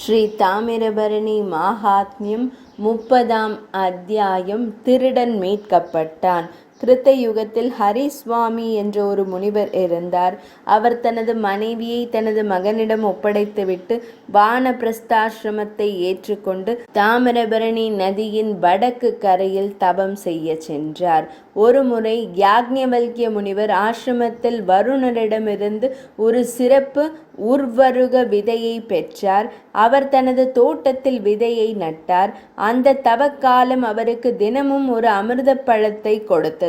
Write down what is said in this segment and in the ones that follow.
ஸ்ரீ தாமிரபரணி மாஹாத்மியம் 30ஆம் அத்தியாயம். திருடன் மீட்கப்பட்டான். கிருத்த யுகத்தில் ஹரிசுவாமி என்ற ஒரு முனிவர் இருந்தார். அவர் தனது மனைவியை தனது மகனிடம் ஒப்படைத்துவிட்டு வானப்பிரஸ்தாசிரமத்தை ஏற்றுக்கொண்டு தாமிரபரணி நதியின் வடக்கு கரையில் தவம் செய்ய சென்றார். ஒருமுறை யாக்ஞவல்கிய முனிவர் ஆசிரமத்தில் வருணரிடமிருந்து ஒரு சிறப்பு உர்வருக விதையை பெற்றார். அவர் தனது தோட்டத்தில் விதையை நட்டார். அந்த தவக்காலம் அவருக்கு தினமும் ஒரு அமிர்த பழத்தை கொடுத்தது.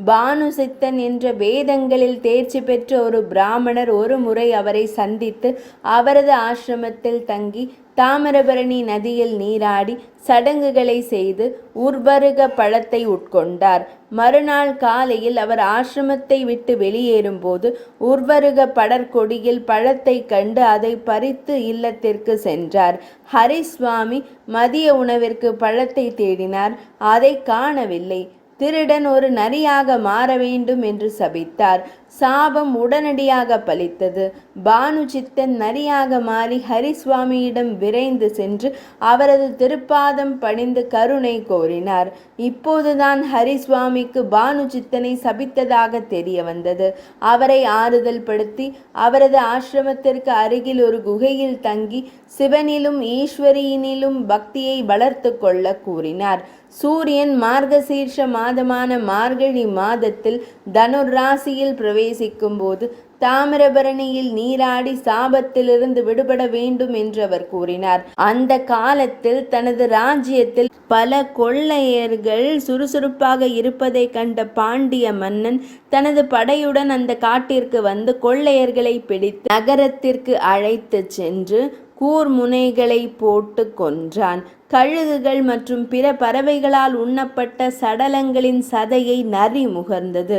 பானுசித்தன் என்ற வேதங்களில் தேர்ச்சி பெற்ற ஒரு பிராமணர் ஒரு முறை அவரை சந்தித்து அவரது ஆசிரமத்தில் தங்கி தாமிரபரணி நதியில் நீராடி சடங்குகளை செய்து உர்வருக பழத்தை உட்கொண்டார். மறுநாள் காலையில் அவர் ஆசிரமத்தை விட்டு வெளியேறும்போது உர்வருக படற்கொடியில் பழத்தை கண்டு அதை பறித்து இல்லத்திற்கு சென்றார். ஹரிசுவாமி மதிய உணவிற்கு பழத்தை தேடினார். அதை காணவில்லை. திருடன் ஒரு நரியாக மாற வேண்டும் என்று சபித்தார். சாபம் உடனடியாக பலித்தது. பானுசித்தன் நரியாக மாறி ஹரிசுவாமியிடம் விரைந்து சென்று அவரது திருப்பாதம் பணிந்து கருணை கோரினார். இப்போதுதான் ஹரிசுவாமிக்கு பானுசித்தனை சபித்ததாக தெரிய வந்தது. அவரை ஆறுதல் படுத்தி அவரது ஆசிரமத்திற்கு அருகில் ஒரு குகையில் தங்கி சிவனிலும் ஈஸ்வரியினிலும் பக்தியை வளர்த்து கொள்ள கூறினார். சூரியன் மார்கசீர்ஷ மாதமான மார்கழி மாதத்தில் தனுர் ராசியில் பிரவேசிக்கும் போது தாமிரபரணியில் நீராடி சாபத்திலிருந்து விடுபட வேண்டும் என்று அவர் கூறினார். அந்த காலத்தில் தனது ராஜ்யத்தில் பல கொள்ளையர்கள் சுறுசுறுப்பாக இருப்பதை கண்ட பாண்டிய மன்னன் தனது படையுடன் அந்த காட்டிற்கு வந்து கொள்ளையர்களை பிடித்து நகரத்திற்கு அழைத்து சென்று கூர்முனைகளை போட்டு கொன்றான். கழுகுகள் மற்றும் பிற பறவைகளால் உண்ணப்பட்ட சடலங்களின் சதையை நரி முகர்ந்தது.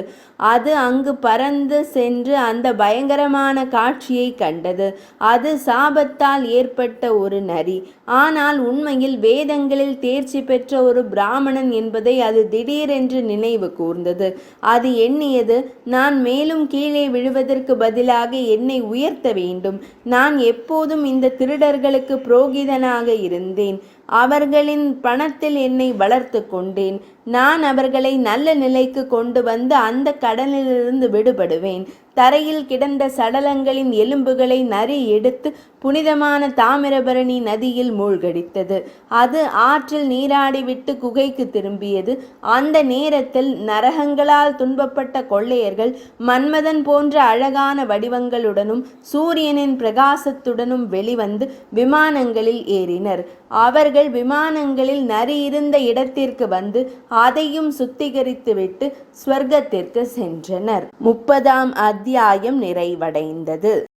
அது அங்கு பறந்து சென்று அந்த பயங்கரமான காட்சியை கண்டது. அது சாபத்தால் ஏற்பட்ட ஒரு நரி. ஆனால் உண்மையில் வேதங்களில் தேர்ச்சி பெற்ற ஒரு பிராமணன் என்பதை அது திடீரென்று நினைவு கூர்ந்தது. அது எண்ணியது, நான் மேலும் கீழே விழுவதற்கு பதிலாக என்னை உயர்த்த வேண்டும். நான் எப்போதும் இந்த திருடர்களுக்கு புரோகிதனாக இருந்தேன். அவர்களின் பணத்தில் என்னை வளர்த்து கொண்டேன். நான் அவர்களை நல்ல நிலைக்கு கொண்டு வந்து அந்த கடலிலிருந்து விடுபடுவேன். தரையில் கிடந்த சடலங்களின் எலும்புகளை நரி எடுத்து புனிதமான தாமிரபரணி நதியில் மூழ்கடித்தது. அது ஆற்றில் நீராடிவிட்டு குகைக்கு திரும்பியது. அந்த நேரத்தில் நரகங்களால் துன்பப்பட்ட கொள்ளையர்கள் மன்மதன் போன்ற அழகான வடிவங்களுடனும் சூரியனின் பிரகாசத்துடனும் வெளிவந்து விமானங்களில் ஏறினர். அவர்கள் விமானங்களில் நரி இருந்த இடத்திற்கு வந்து அதையும் சுத்திகரித்துவிட்டு ஸ்வர்க்கத்திற்கு சென்றனர். 30ஆம் அத்தியாயம் நிறைவடைந்தது.